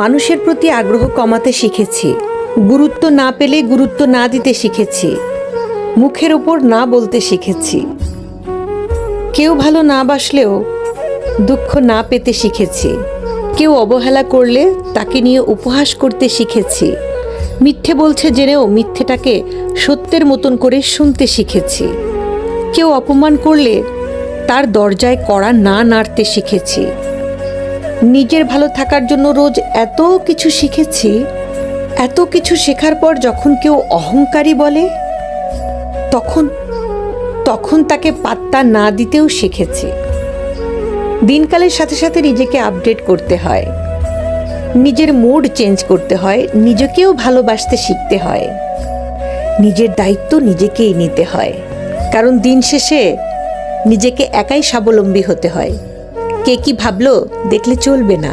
মানুষের প্রতি আগ্রহ কমাতে শিখেছি, গুরুত্ব না পেলে গুরুত্ব না দিতে শিখেছি, মুখের ওপর না বলতে শিখেছি, কেউ ভালো না বাসলেও দুঃখ না পেতে শিখেছি, কেউ অবহেলা করলে তাকে নিয়ে উপহাস করতে শিখেছি, মিথ্যে বলছে জেনেও মিথ্যেটাকে সত্যের মতন করে শুনতে শিখেছি, কেউ অপমান করলে তার দরজায় কড়া না নাড়তে শিখেছি। নিজের ভালো থাকার জন্য রোজ এত কিছু শিখেছি। এত কিছু শেখার পর যখন কেউ অহংকারী বলে তখন তাকে পাত্তা না দিতেও শিখেছি। দিনকালের সাথে সাথে নিজেকে আপডেট করতে হয়, নিজের মুড চেঞ্জ করতে হয়, নিজেকেও ভালোবাসতে শিখতে হয়, নিজের দায়িত্ব নিজেকেই নিতে হয়। কারণ দিন শেষে নিজেকে একাই স্বাবলম্বী হতে হয়। কে কি ভাবলো দেখলে চলবে না।